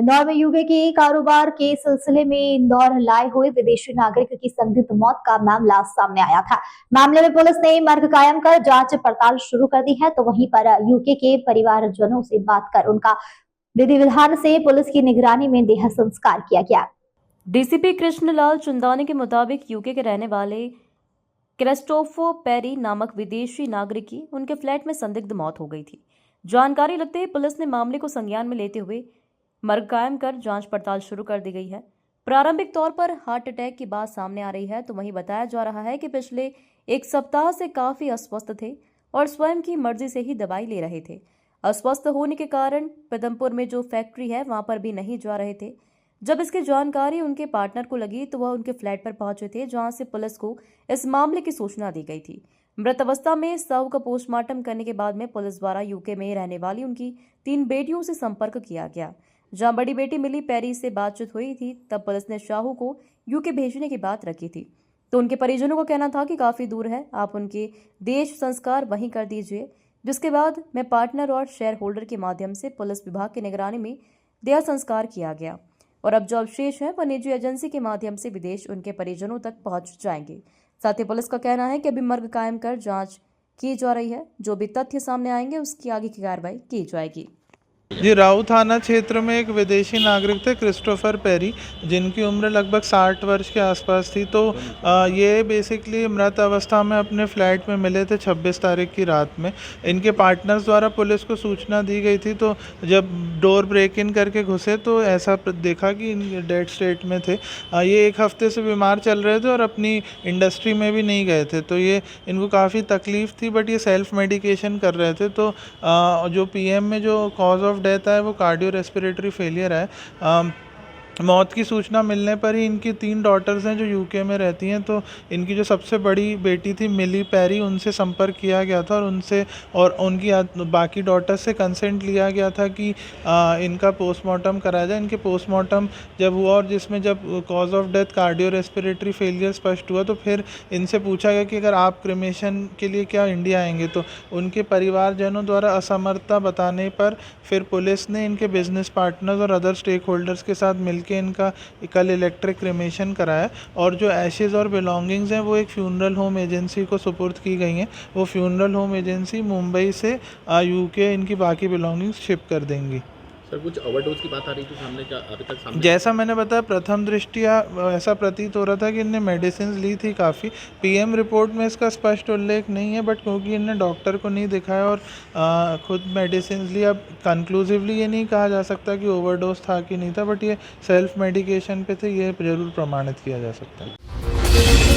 इंदौर में यूके के कारोबार के सिलसिले में इंदौर लाए हुए विदेशी नागरिक की संदिग्ध मौत का मामला सामने आया था। मामले में पुलिस ने मर्ग कायम कर जांच पड़ताल शुरू कर दी है, तो वहीं पर यूके के परिवारजनों से बात कर उनका विधि विधान से पुलिस की निगरानी में देह संस्कार किया गया। डीसीपी कृष्णलाल चुंदानी के मुताबिक यूके के रहने वाले क्रिस्टोफर पेरी नामक विदेशी नागरिक की उनके फ्लैट में संदिग्ध मौत हो गई थी। जानकारी लगते ही पुलिस ने मामले को संज्ञान में लेते हुए मर्ग कायम कर जांच पड़ताल शुरू कर दी गई है। प्रारंभिक तौर पर हार्ट अटैक की बात सामने आ रही है, तो वहीं बताया जा रहा है कि पिछले एक सप्ताह से काफी अस्वस्थ थे और स्वयं की मर्जी से ही दवाई ले रहे थे। अस्वस्थ होने के कारण पदमपुर में जो फैक्ट्री है वहां पर भी नहीं जा रहे थे। जब इसकी जानकारी उनके पार्टनर को लगी तो वह उनके फ्लैट पर पहुंचे थे, जहां से पुलिस को इस मामले की सूचना दी गई थी। मृत अवस्था में शव का पोस्टमार्टम करने के बाद में पुलिस द्वारा यूके में रहने वाली उनकी 3 बेटियों से संपर्क किया गया। जहां बड़ी बेटी मिली पेरी से बातचीत हुई थी, तब पुलिस ने शाहू को यूके भेजने की बात रखी थी, तो उनके परिजनों का कहना था कि काफी दूर है, आप उनके देश संस्कार वहीं कर दीजिए। जिसके बाद में पार्टनर और शेयर होल्डर के माध्यम से पुलिस विभाग की निगरानी में देह संस्कार किया गया और अब जो अवशेष है वह निजी एजेंसी के माध्यम से विदेश उनके परिजनों तक पहुंच जाएंगे। साथ ही पुलिस का कहना है कि अभी मर्ग कायम कर जांच की जा रही है, जो भी तथ्य सामने आएंगे उसकी आगे की कार्रवाई की जाएगी। जी, राऊ थाना क्षेत्र में एक विदेशी नागरिक थे क्रिस्टोफर पेरी, जिनकी उम्र लगभग 60 वर्ष के आसपास थी। तो ये बेसिकली मृत अवस्था में अपने फ्लैट में मिले थे 26 तारीख की रात में। इनके पार्टनर्स द्वारा पुलिस को सूचना दी गई थी, तो जब डोर ब्रेक इन करके घुसे तो ऐसा देखा कि इन डेड स्टेट में थे। ये एक हफ्ते से बीमार चल रहे थे और अपनी इंडस्ट्री में भी नहीं गए थे, तो ये इनको काफ़ी तकलीफ़ थी, बट ये सेल्फ मेडिकेशन कर रहे थे। तो जो पीएम में जो कॉज ऑफ डेथ है वो कार्डियो रेस्पिरेटरी फेलियर है। मौत की सूचना मिलने पर ही इनकी 3 डॉटर्स हैं जो यूके में रहती हैं, तो इनकी जो सबसे बड़ी बेटी थी मिली पेरी, उनसे संपर्क किया गया था और उनकी बाकी डॉटर्स से कंसेंट लिया गया था कि इनका पोस्टमार्टम कराया जाए। इनके पोस्टमार्टम जब हुआ और जिसमें जब cause of death cardio respiratory failure स्पष्ट हुआ, तो फिर इनसे पूछा गया कि अगर आप क्रिमेशन के लिए क्या इंडिया आएंगे, तो उनके परिवारजनों द्वारा असमर्थता बताने पर फिर पुलिस ने इनके बिजनेस पार्टनर्स और अदर स्टेक होल्डर्स के साथ मिलकर इनका कल इलेक्ट्रिक क्रिमेशन कराया और जो एशेज़ और बिलोंगिंग्स हैं वो एक फ्यूनरल होम एजेंसी को सुपुर्द की गई हैं। वो फ्यूनरल होम एजेंसी मुंबई से यूके इनकी बाकी बिलोंगिंग्स शिप कर देंगी। सर, कुछ ओवरडोज की बात आ रही थी सामने, क्या अभी तक सामने? जैसा मैंने बताया, प्रथम दृष्टिया ऐसा प्रतीत हो रहा था कि इनने मेडिसिन ली थी काफ़ी। पीएम रिपोर्ट में इसका स्पष्ट उल्लेख नहीं है, बट क्योंकि इनने डॉक्टर को नहीं दिखाया और खुद मेडिसिन ली, अब कंक्लूसिवली ये नहीं कहा जा सकता कि ओवरडोज था कि नहीं था, बट ये सेल्फ मेडिकेशन पे थे, ये ज़रूर प्रमाणित किया जा सकता है।